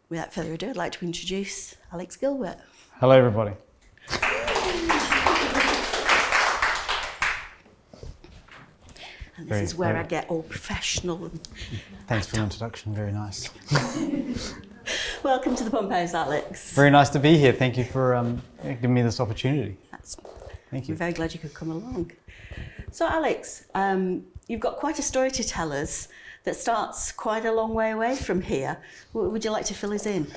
Without further ado, I'd like to introduce Alex Gilbert. Hello, everybody. And this is where I get all professional. Thanks for the introduction, very nice. Welcome to the Pump House, Alex. Very nice to be here. Thank you for giving me this opportunity. Thank you. We're very glad you could come along. So Alex, you've got quite a story to tell us that starts quite a long way away from here. Would you like to fill us in?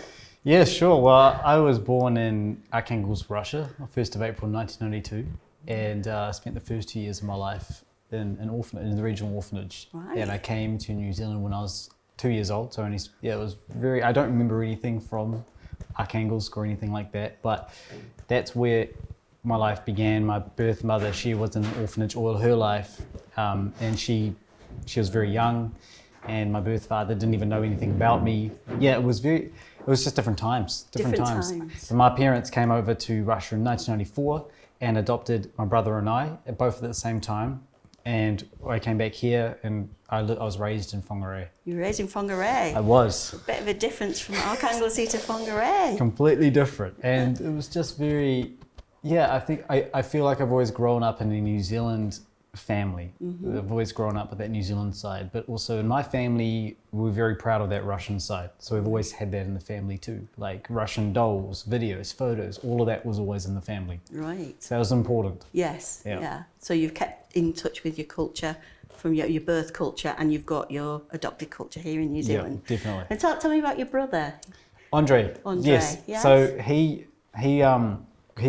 Yeah, sure. Well, I was born in Arkhangelsk, Russia, on 1st of April 1992, and spent the first 2 years of my life in the regional orphanage. Right. And I came to New Zealand when I was 2 years old, so it was I don't remember anything from Arkhangelsk or anything like that, but that's where my life began. My birth mother, she was in an orphanage all her life, and she was very young, and my birth father didn't even know anything about me. Yeah, it was just different times. And my parents came over to Russia in 1994 and adopted my brother and I, both at the same time. And I came back here and I was raised in Whangarei. You were raised in Whangarei? I was. A bit of a difference from Arkhangelsk to Whangarei. Completely different. And it was just I feel like I've always grown up in a New Zealand family. Mm-hmm. I've always grown up with that New Zealand side, but also in my family, we're very proud of that Russian side. So we've always had that in the family too, like Russian dolls, videos, photos, all of that was always in the family. Right. So that was important. Yes, yeah. So you've kept in touch with your culture from your birth culture, and you've got your adopted culture here in New Zealand. Yeah, definitely. And tell me about your brother. Andre. Yes. So he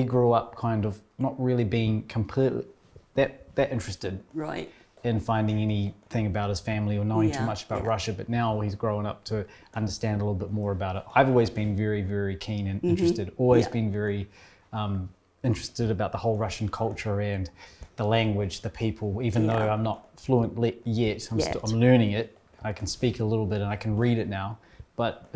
grew up kind of not really being completely that interested right. in finding anything about his family or knowing too much about Russia, but now he's grown up to understand a little bit more about it. I've always been very, very keen and interested, always been very interested about the whole Russian culture and the language, the people, even though I'm not fluent yet, I'm learning it. I can speak a little bit and I can read it now, but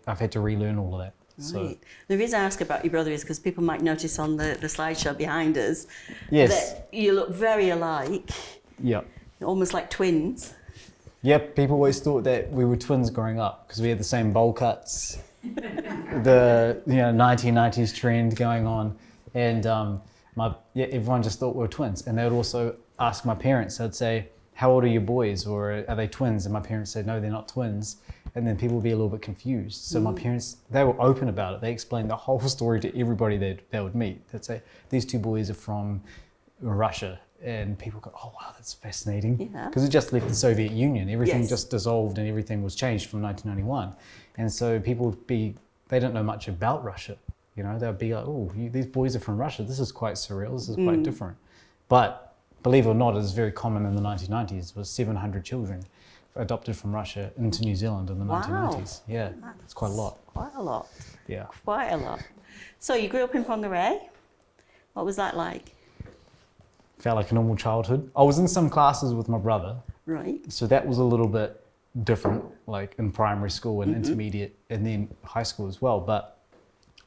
I've had to relearn all of that. Right. So, the reason I ask about your brother is because people might notice on the slideshow behind us that you look very alike. Yeah. Almost like twins. Yeah, people always thought that we were twins growing up because we had the same bowl cuts, the 1990s trend going on, and everyone just thought we were twins. And they would also ask my parents. They'd say, "How old are your boys?" or "Are they twins?" And my parents said, "No, they're not twins." And then people would be a little bit confused. So my parents, they were open about it. They explained the whole story to everybody they would meet. They'd say, "These two boys are from Russia." And people go, "Oh, wow, that's fascinating." Because it just left the Soviet Union. Everything just dissolved and everything was changed from 1991. And so people they don't know much about Russia. They'll be like, "Oh, these boys are from Russia. This is quite surreal. This is quite different." But believe it or not, it was very common in the 1990s. It was 700 children adopted from Russia into New Zealand in the 1990s. Yeah, it's quite a lot. Quite a lot. Yeah. Quite a lot. So you grew up in Whangarei. What was that like? Felt like a normal childhood. I was in some classes with my brother. Right. So that was a little bit different, like in primary school and intermediate and then high school as well. But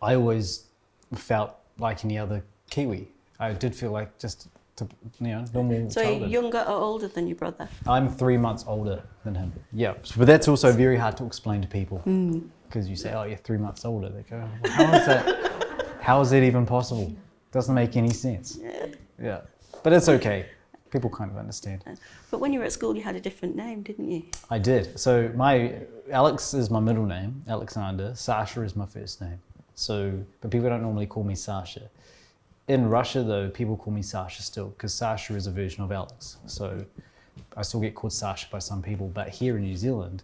I always felt like any other Kiwi. I did feel like just normal So childhood. you're younger or older than your brother? I'm 3 months older than him. Yeah, but that's also very hard to explain to people because you say, "Oh, you're 3 months older." They go, well, "How is that? How is that even possible? Doesn't make any sense." Yeah, but it's okay. People kind of understand. But when you were at school, you had a different name, didn't you? I did. So Alex is my middle name, Alexander. Sasha is my first name. But people don't normally call me Sasha. In Russia, though, people call me Sasha still, because Sasha is a version of Alex. So I still get called Sasha by some people, but here in New Zealand,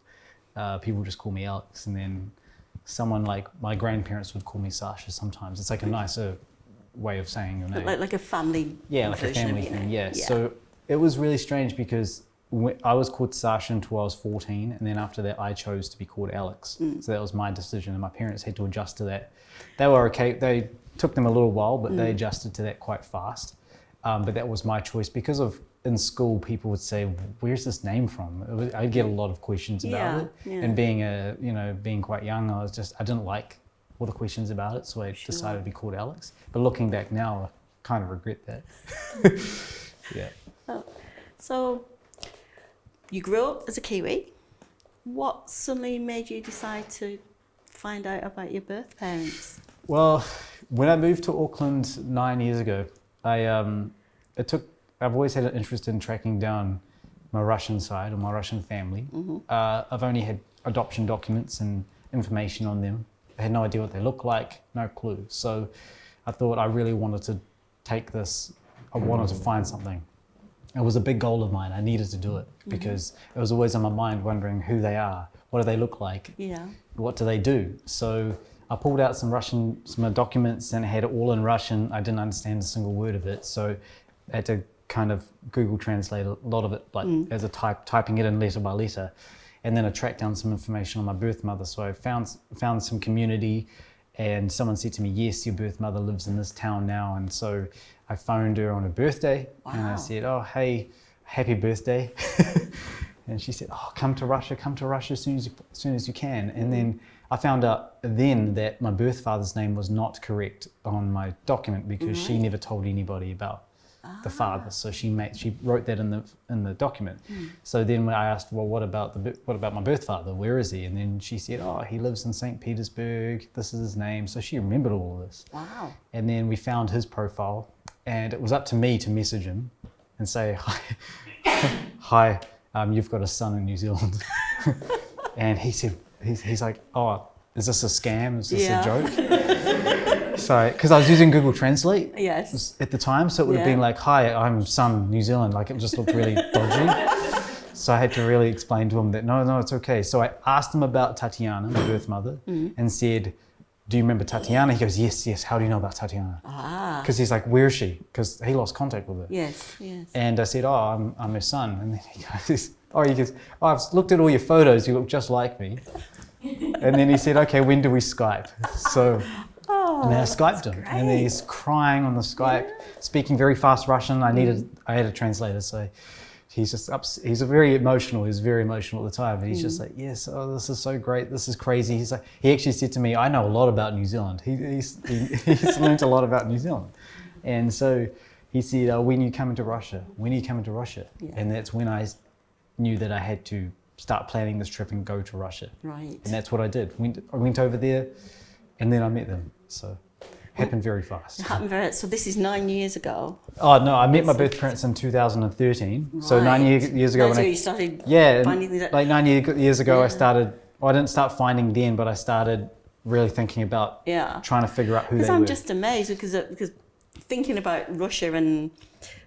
people just call me Alex. And then someone like my grandparents would call me Sasha sometimes. It's like a nicer way of saying your name. Like a family like a family thing, yeah. So it was really strange because I was called Sasha until I was 14, and then after that I chose to be called Alex. So that was my decision, and my parents had to adjust to that. They were okay. They took them a little while, but they adjusted to that quite fast. But that was my choice because in school people would say, "Where's this name from?" I'd get a lot of questions about it. And being quite young, I didn't like all the questions about it, so I decided to be called Alex. But looking back now, I kind of regret that. Yeah. Oh, so you grew up as a Kiwi. What suddenly made you decide to find out about your birth parents? Well, when I moved to Auckland 9 years ago, I've always had an interest in tracking down my Russian side or my Russian family. I've only had adoption documents and information on them. I had no idea what they look like, no clue. So I thought I really wanted to take this, I wanted to find something. It was a big goal of mine. I needed to do it because it was always on my mind wondering who they are, what do they look like, what do they do. So I pulled out some documents and had it all in Russian. I didn't understand a single word of it. So I had to kind of Google Translate a lot of it, like as a typing it in letter by letter. And then I tracked down some information on my birth mother. So I found some community, and someone said to me, yes, your birth mother lives in this town now. And so I phoned her on her birthday and I said, oh, hey, happy birthday. And she said, oh, come to Russia as soon as you can. And then I found out then that my birth father's name was not correct on my document because she never told anybody about the father. So she wrote that in the document. So then when I asked, well, what about my birth father? Where is he? And then she said, oh, he lives in St. Petersburg. This is his name. So she remembered all of this. Wow. And then we found his profile, and it was up to me to message him and say, hi, you've got a son in New Zealand. And he said, he's like, oh, is this a scam? Is this a joke? So, because I was using Google Translate at the time, so it would have been like, hi, I'm son New Zealand. Like, it just looked really dodgy. So I had to really explain to him that, no, it's okay. So I asked him about Tatiana, my birth mother, and said, do you remember Tatiana? He goes, yes. How do you know about Tatiana? Because he's like, where is she? Because he lost contact with her. Yes. And I said, oh, I'm her son. And then he goes, I've looked at all your photos. You look just like me. And then he said, okay, when do we Skype? So and then I Skyped him. And then he's crying on the Skype, speaking very fast Russian. I had a translator, so he's just he's very emotional. He was very emotional at the time. And he's just like, yes, oh, this is so great. This is crazy. He's like, he actually said to me, I know a lot about New Zealand. He's learned a lot about New Zealand. And so he said, when are you coming to Russia? Yeah. And that's when I knew that I had to start planning this trip and go to Russia. Right. And that's what I did. I went over there and then I met them. So it happened very fast. So this is 9 years ago. Oh no, I met my birth parents in 2013. Right. So 9 years ago when you started finding these. Like 9 years ago I started, I didn't start finding then, but I started really thinking about trying to figure out who they were. Because I'm just amazed because thinking about Russia and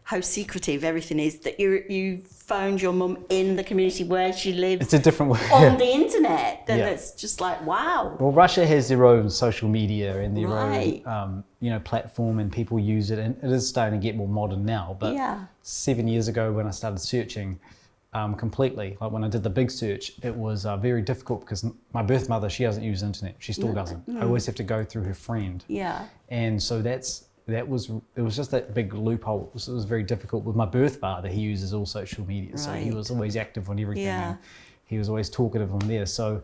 how secretive everything is, that you found your mum in the community where she lives. It's a different way. On the internet. Then it's just like, wow. Well, Russia has their own social media and their own platform, and people use it, and it is starting to get more modern now. But 7 years ago when I started searching completely, like when I did the big search, it was very difficult because my birth mother, she doesn't use the internet. She still doesn't. I always have to go through her friend. Yeah. And so it was just that big loophole. So it was very difficult. With my birth father, he uses all social media, so he was always active on everything. And he was always talkative on there. So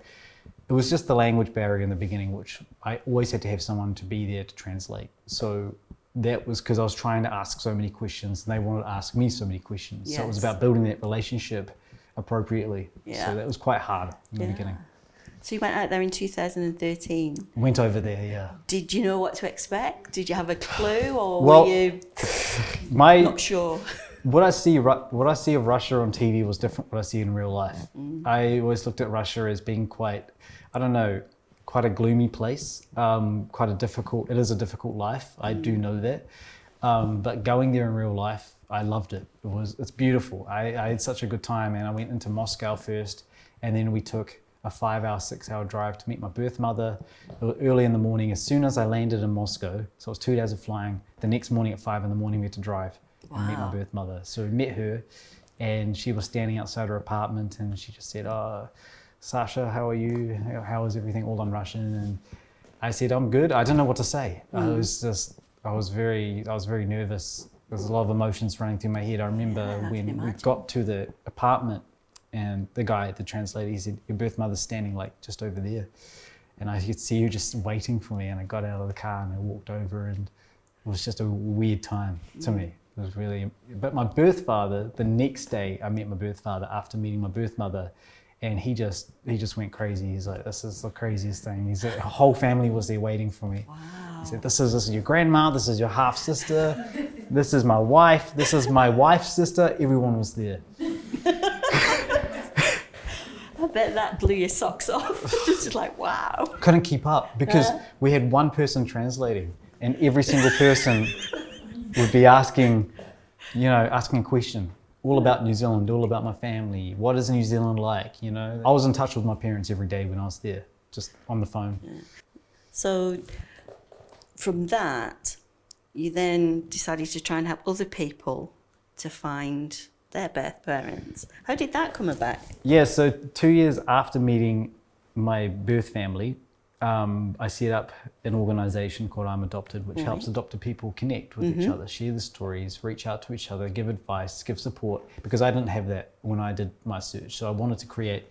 it was just the language barrier in the beginning, which I always had to have someone to be there to translate. So that was because I was trying to ask so many questions, and they wanted to ask me so many questions. Yes. So it was about building that relationship appropriately. Yeah. So that was quite hard in the beginning. So you went out there in 2013. Went over there, yeah. Did you know what to expect? Did you have a clue, or were you not sure? What I see of Russia on TV was different what I see in real life. I always looked at Russia as being quite a gloomy place, it is a difficult life. I do know that. But going there in real life, I loved it. It's beautiful. I had such a good time, and I went into Moscow first, and then we took a 5-hour, 6-hour drive to meet my birth mother early in the morning. As soon as I landed in Moscow, so it was 2 days of flying, the next morning at 5 a.m. we had to drive and meet my birth mother. So we met her, and she was standing outside her apartment, and she just said, oh, Sasha, how are you? How is everything? All in Russian. And I said, I'm good. I didn't know what to say. I was very nervous. There's a lot of emotions running through my head. I remember when we got to the apartment, and the guy, the translator, he said, your birth mother's standing like just over there. And I could see you just waiting for me, and I got out of the car and I walked over, and it was just a weird time to me. It was really, but my birth father, the next day I met my birth father after meeting my birth mother, And he just went crazy. He's like, this is the craziest thing. He's like, the whole family was there waiting for me. Wow. He said, this is your grandma, this is your half sister, this is my wife, this is my wife's sister. Everyone was there. I bet that blew your socks off. Just like, wow. Couldn't keep up because we had one person translating, and every single person would be asking a question all about New Zealand, all about my family. What is New Zealand like? I was in touch with my parents every day when I was there, just on the phone. Yeah. So from that, you then decided to try and help other people to find their birth parents. How did that come about? Yeah, so 2 years after meeting my birth family, I set up an organisation called I'm Adopted, which helps adopted people connect with each other, share the stories, reach out to each other, give advice, give support, because I didn't have that when I did my search. So I wanted to create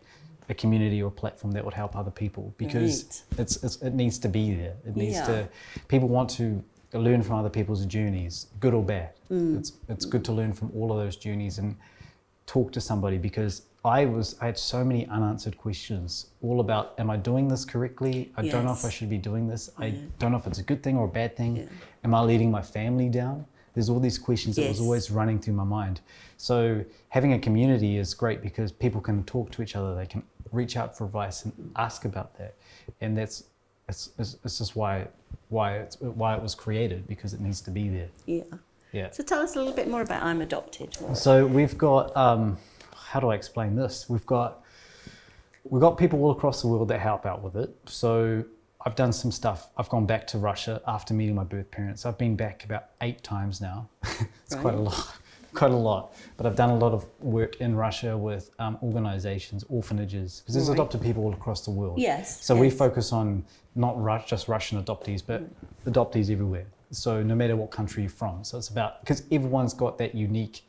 a community or platform that would help other people, because it needs to be there. It needs to. People want to learn from other people's journeys, good or bad. It's good to learn from all of those journeys and talk to somebody, because I had so many unanswered questions all about, am I doing this correctly? I don't know if I should be doing this. I don't know if it's a good thing or a bad thing. Am I leading my family down? There's all these questions that was always running through my mind. So having a community is great because people can talk to each other. They can reach out for advice and ask about that. And it's just why it was created, because it needs to be there. Yeah. So tell us a little bit more about I'm Adopted. So we've got, how do I explain this? We've got people all across the world that help out with it. So I've done some stuff. I've gone back to Russia after meeting my birth parents. I've been back about 8 times now. It's quite a lot. But I've done a lot of work in Russia with organizations, orphanages, because there's adopted people all across the world. So we focus on not just Russian adoptees, but adoptees everywhere. So no matter what country you're from. So it's about, because everyone's got that unique,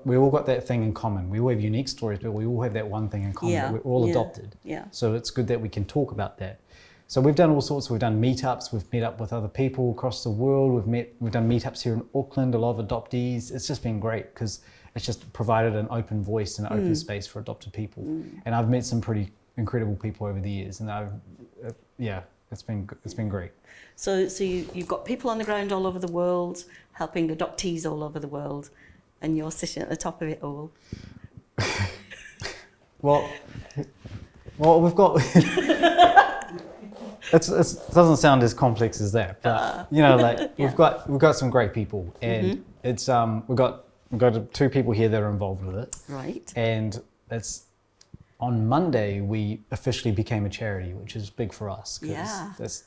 we all got that thing in common. We all have unique stories, but we all have that one thing in common. That we're all adopted. So it's good that we can talk about that. So we've done all sorts. We've done meetups. We've met up with other people across the world. We've done meetups here in Auckland. A lot of adoptees. It's just been great because it's just provided an open voice and an open space for adopted people. And I've met some pretty incredible people over the years, and it's been great. So you've got people on the ground all over the world, helping adoptees all over the world, and you're sitting at the top of it all. Well, we've got. It doesn't sound as complex as that, but we've got some great people, and it's we've got 2 people here that are involved with it. Right. And it's on Monday we officially became a charity, which is big for us because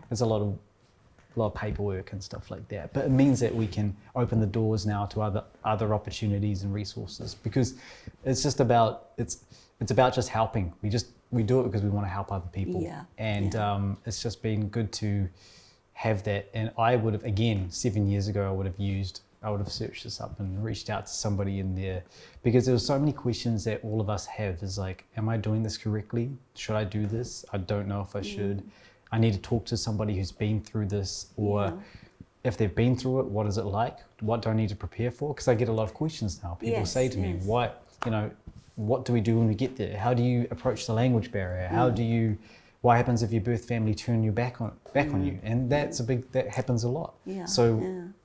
there's a lot of paperwork and stuff like that. But it means that we can open the doors now to other opportunities and resources, because it's just about it's about just helping. We do it because we want to help other people. And it's just been good to have that. And I would have, again, 7 years ago, I would have searched this up and reached out to somebody in there, because there were so many questions that all of us have. Is like, am I doing this correctly? Should I do this? I don't know if I should. I need to talk to somebody who's been through this, or if they've been through it, what is it like? What do I need to prepare for? Because I get a lot of questions now. People say to me, what do we do when we get there? How do you approach the language barrier? What happens if your birth family turn your back on you? And that happens a lot.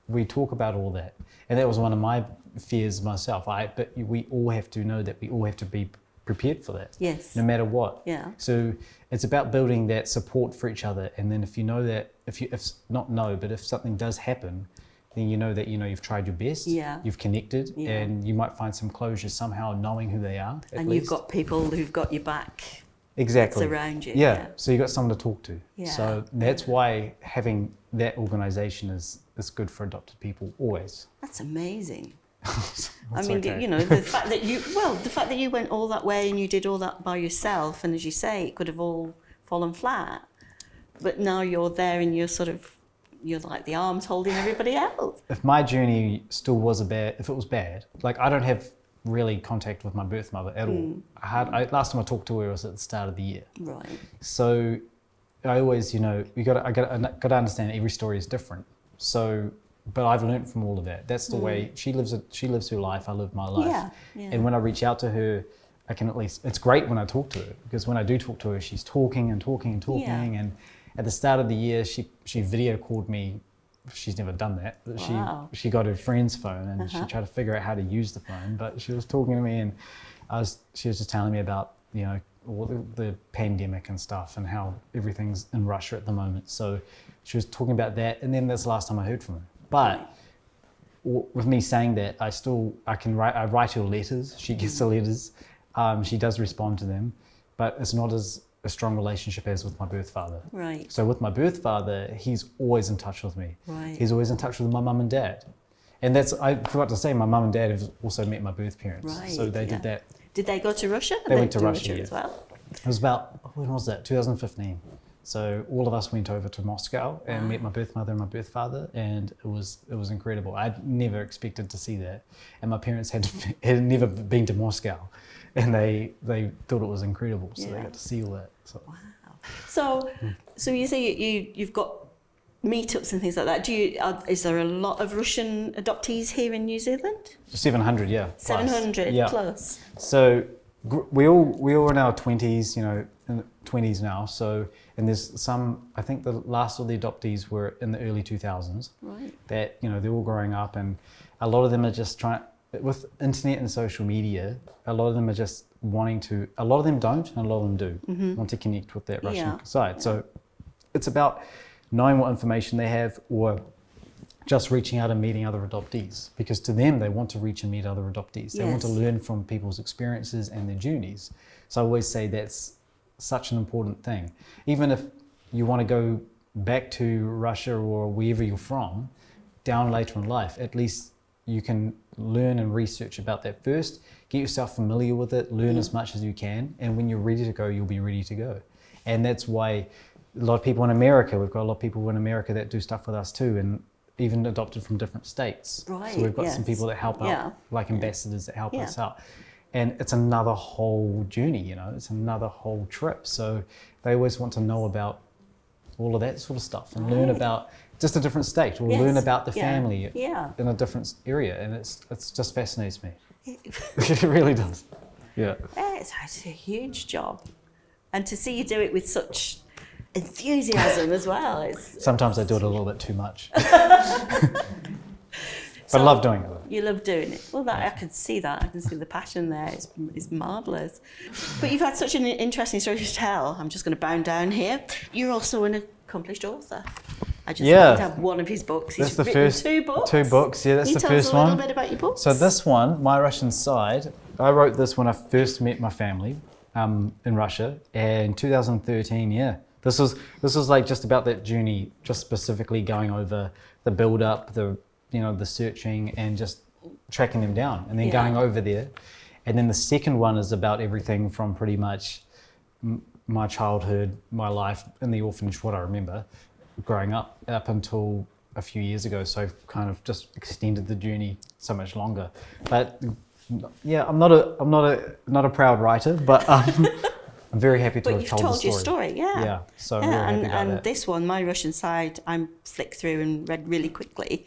We talk about all that. And that was one of my fears myself. But we all have to know that we all have to be prepared for that. No matter what. So it's about building that support for each other. And then if you know that, if something does happen, then you know that you've tried your best, you've connected, and you might find some closure somehow, knowing who they are. And you've got people who've got your back. Exactly. Around you. So you've got someone to talk to. So that's why having that organisation is good for adopted people always. That's amazing. I mean, the fact that you went all that way and you did all that by yourself, and as you say, it could have all fallen flat. But now you're there and you're like the arms holding everybody else. If my journey still was if it was bad, like I don't have really contact with my birth mother at all. Last time I talked to her was at the start of the year. Right. So I always, I got to understand every story is different. So, but I've learned from all of that. That's the way she lives her life. I live my life. And when I reach out to her, I can at least, it's great when I talk to her, because when I do talk to her, she's talking and talking and talking. Yeah. And at the start of the year, she video called me. She's never done that. But Wow. she got her friend's phone and she tried to figure out how to use the phone. But she was talking to me, and she was just telling me about, you know, all the pandemic and stuff and how everything's in Russia at the moment. So she was talking about that, and then that's the last time I heard from her. But with me saying that, I write her letters. She gets the letters. She does respond to them, but it's not as a strong relationship as with my birth father. Right. So with my birth father, he's always in touch with me. Right. He's always in touch with my mum and dad. And I forgot to say, my mum and dad have also met my birth parents. Right, So they did that. Did they go to Russia? They went to did Russia, yeah. as well. It was about, when was that? 2015. So all of us went over to Moscow and met my birth mother and my birth father, and it was incredible. I'd never expected to see that, and my parents had never been to Moscow, and they thought it was incredible. So they Yeah. got to see all that. So. So you say you've got meetups and things like that. Is there a lot of Russian adoptees here in New Zealand? 700, yeah. plus. 700 Yeah. plus. So we all in our 20s, you know, in the 20s now. So, and there's some, I think the last of the adoptees were in the early 2000s. Right. That, you know, they're all growing up, and a lot of them are just with internet and social media, a lot of them are just wanting to, a lot of them don't, and a lot of them do want to connect with that Russian Yeah. side. So it's about knowing what information they have, or just reaching out and meeting other adoptees, because to them, they want to reach and meet other adoptees. They want to Yes. learn from people's experiences and their journeys. So I always say that's such an important thing. Even if you want to go back to Russia or wherever you're from, down later in life, at least you can learn and research about that first, get yourself familiar with it, learn as much as you can, and when you're ready to go, you'll be ready to go. And that's why a lot of people in America, we've got a lot of people in America that do stuff with us too, and even adopted from different states. Right, So we've got some yes. people that help out, Yeah. like ambassadors that help Yeah. us out. And it's another whole journey, you know, it's another whole trip. So they always want to know about all of that sort of stuff and learn about just a different state, or Yes. learn about the Yeah. family Yeah. in a different area. And it's just fascinates me. It really does. Yeah. Yeah, it's a huge job. And to see you do it with such enthusiasm as well. Sometimes I do it a little bit too much. But I love doing it. You love doing it. Well, I can see that. I can see the passion there. It's marvellous. But you've had such an interesting story to tell. I'm just going to bound down here. You're also an accomplished author. I just Yeah. happened to have one of his books. That's He's the written first 2 books. 2 books. Yeah, that's Can the you tell us first a little one. bit about your books? So this one, My Russian Side, I wrote this when I first met my family in Russia in 2013. Yeah, this was like just about that journey, just specifically going over the build up, the searching, and just tracking them down, and then Yeah. going over there. And then the second one is about everything from pretty much my childhood, my life in the orphanage, what I remember growing up until a few years ago. So I've kind of just extended the journey so much longer. But yeah, I'm not a proud writer, but I'm very happy to But have you've told told the your story. story, yeah. Yeah, so I'm Yeah, really happy and, about and that. this one, My Russian Side, I flicked through and read really quickly.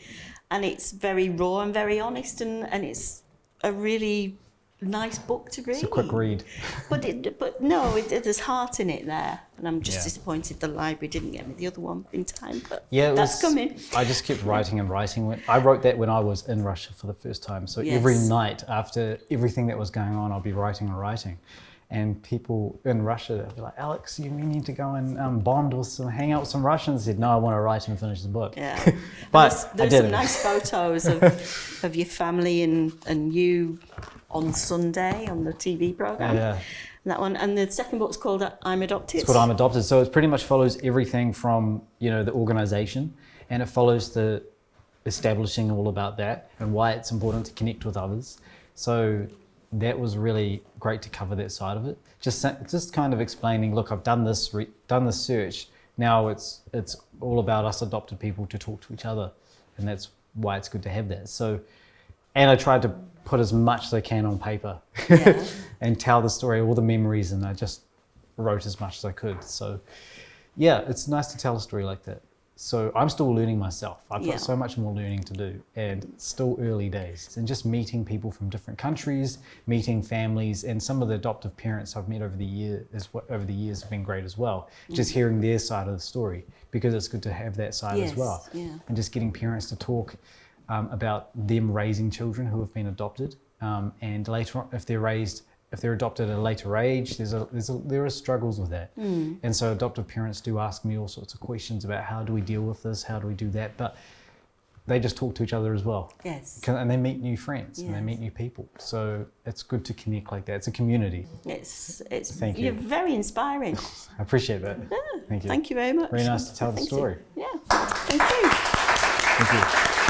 And it's very raw and very honest, and it's a really nice book to read. It's a quick read. But there's heart in it there. And I'm just Yeah. disappointed the library didn't get me the other one in time, but Yeah, that's coming. I just kept writing and writing. I wrote that when I was in Russia for the first time. So every Yes. night after everything that was going on, I'll be writing and writing. And people in Russia, they'll be like, Alex, you need to go and bond with hang out with some Russians. I said, no, I want to write and finish the book. Yeah. But there's I some did nice photos of your family and you on Sunday on the TV program. Yeah. That one. And the second book's called I'm Adopted. It's called I'm Adopted. So it pretty much follows everything from, the organization, and it follows the establishing all about that and why it's important to connect with others. So that was really great to cover that side of it. Just kind of explaining, look, I've done this search. Now it's all about us adopted people to talk to each other, and that's why it's good to have that. So, and I tried to put as much as I can on paper Yeah. and tell the story, all the memories, and I just wrote as much as I could. So, yeah, it's nice to tell a story like that. So I'm still learning myself. I've Yeah. got so much more learning to do, and it's still early days. And just meeting people from different countries, meeting families, and some of the adoptive parents I've met over the years have been great as well. Just hearing their side of the story, because it's good to have that side as Yes, well. yeah. And just getting parents to talk about them raising children who have been adopted, and later on, if they're adopted at a later age, there are struggles with that. And so adoptive parents do ask me all sorts of questions about how do we deal with this, how do we do that, but they just talk to each other as well. Yes. And they meet new friends and they Yes. meet new people. So it's good to connect like that. It's a community. It's Thank you. you're very inspiring. I appreciate that. Thank you. Thank you very much. Very nice to tell the Thank you. story. Yeah. Thank you. Thank you.